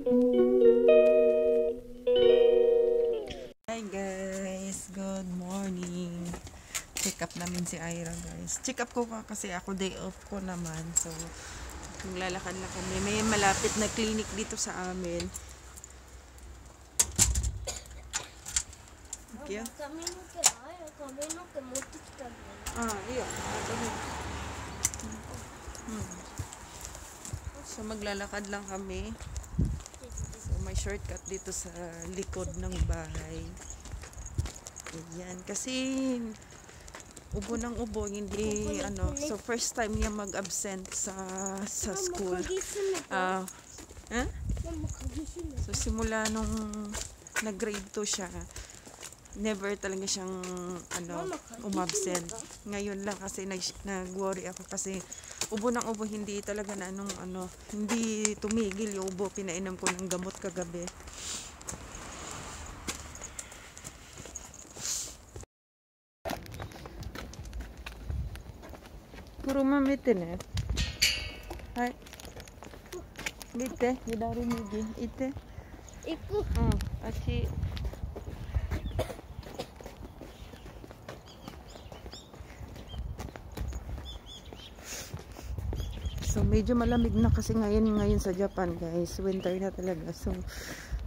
Hi guys, good morning. Check up namin si Ira guys. Check up ko kasi ako day off ko naman. So, maglalakad na kami. May malapit na clinic dito sa amin. Okay. Iya. So, maglalakad lang kami. So, may shortcut dito sa likod ng bahay. Ayan. Kasi, ubo ng ubo, hindi, So, first time niya mag-absent sa school. So, simula nung nag-grade 2 siya, never talaga siyang, umabsent. Ngayon lang kasi nag-worry ako kasi ubo ng ubo, hindi talaga na hindi tumigil yung ubo. Pinainom ko ng gamot kagabi. Kuruma mite ne. Hai. Mite, hidari migi. Ite. Iku. Ashi. So, medyo malamig na kasi ngayon sa Japan, guys. Winter na talaga. So,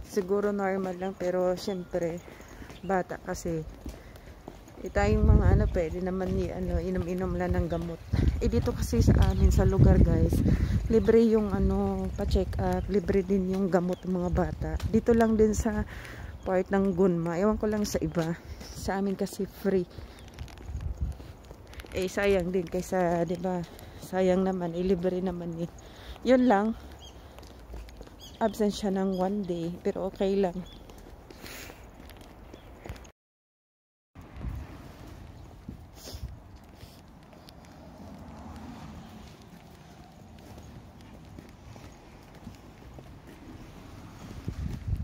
siguro normal lang. Pero, syempre, bata kasi. Tayong mga pwede naman inom-inom lang ng gamot. Dito kasi sa amin, sa lugar, guys, libre yung pa-check up. Libre din yung gamot ng mga bata. Dito lang din sa part ng Gunma. Ewan ko lang sa iba. Sa amin kasi free. Sayang din kaysa, 'di ba? Sayang naman, libre naman eh. Yun lang, absent siya ng 1 day, pero okay lang.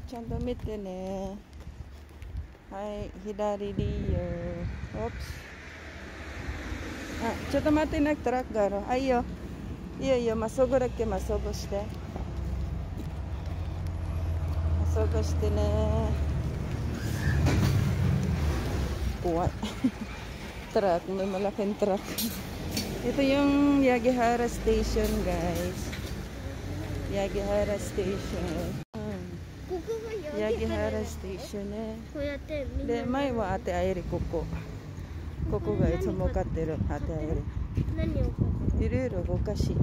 Chanto mite ne. Hai, hidari diyo. Oops.ちょっと待ってなくトラックがある。いいよ。いいよいいよ。まそぐだけまそぐして。まそぐしてね。Kuwat. Truck. May malaking truck. Ito yung Yagihara Station, guys. Yagihara Station. Yagihara Station ね。で、前はあてあえりここ。ここがいつも買ってるあてあえり。何を買ってる？いろいろお菓子。ガ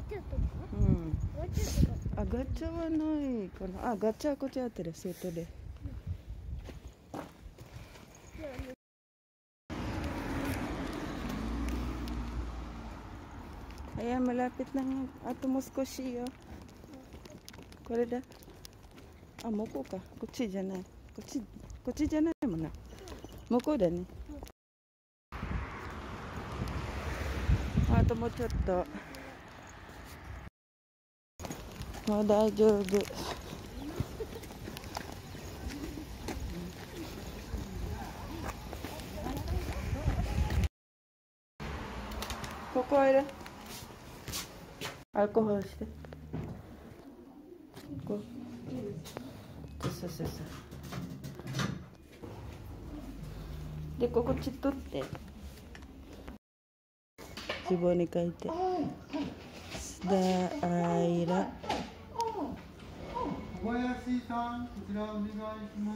チャとか？ガチャはないかな。ガチャはこっちあってる、外で。Ayan, malapit lang. Mo skoshi yo. Kore da. Moko ka. Kochi janai. Kochi janai mo na. Moko da ne. あともうちょっと。もう大丈夫。ここ入れ。アルコールして。こう。そう。で、ここちっとって。希望に書いて。Daira。小林さん、こちらお願いしま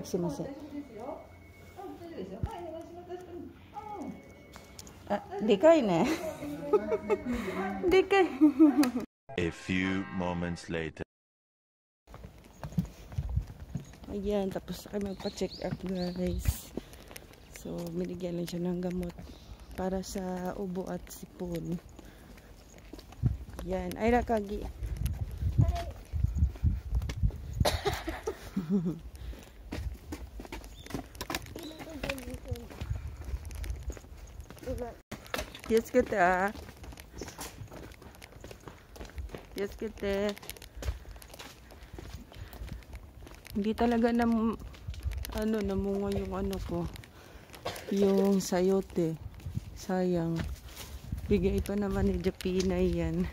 す。すみません。でかいね。でかい。A few moments later. Ayan, tapos kami magpa-check up, guys. So, binigyan lang siya ng gamot para sa ubo at sipon. Ayan, ay rakagi. Quieres que te hindi talaga namunga yung ko, yung sayote. Sayang, bigay pa naman ni Japina yan.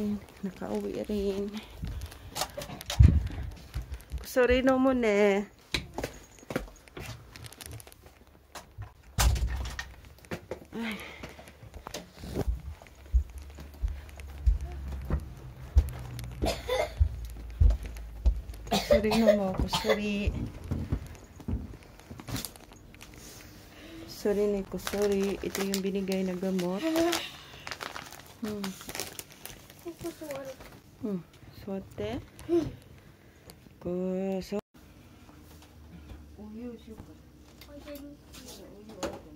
rin. Nakauwi rin. Sorry no mo ne. Ay. Sorry no mo ko. Sorry. Sorry Nico, sorry. Ito yung binigay na gamot. Suote.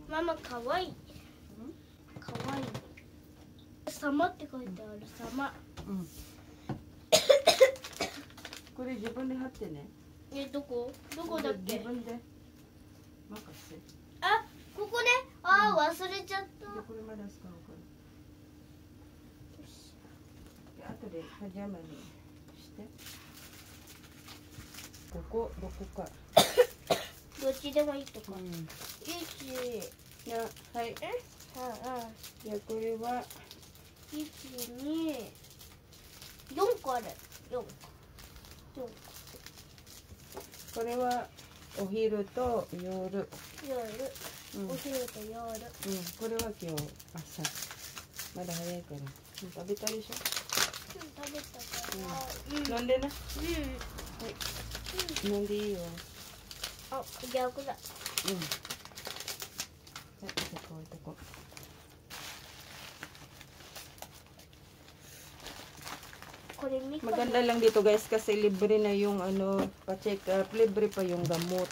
Mama, かわいい。かわいい。様って書いてある、様。これ自分で貼ってね。どこだっけ？自分で任せ。あ、ここね。あー、忘れちゃった。これまだ使うから。後でパジャマにして。どこか。どっちでもいいとか。はい。1、いや、これは1、2、4個ある。4個。これはお昼と夜。夜。お昼と夜。これは今日朝。まだ早いから。食べたでしょ？食べたから。飲んでな。はい。うん。飲んでいいよ。あ、逆だ。はい、こういうとこ。これみかん。Maganda lang dito guys kasi libre na yung ano, pa-check up, libre pa yung gamot.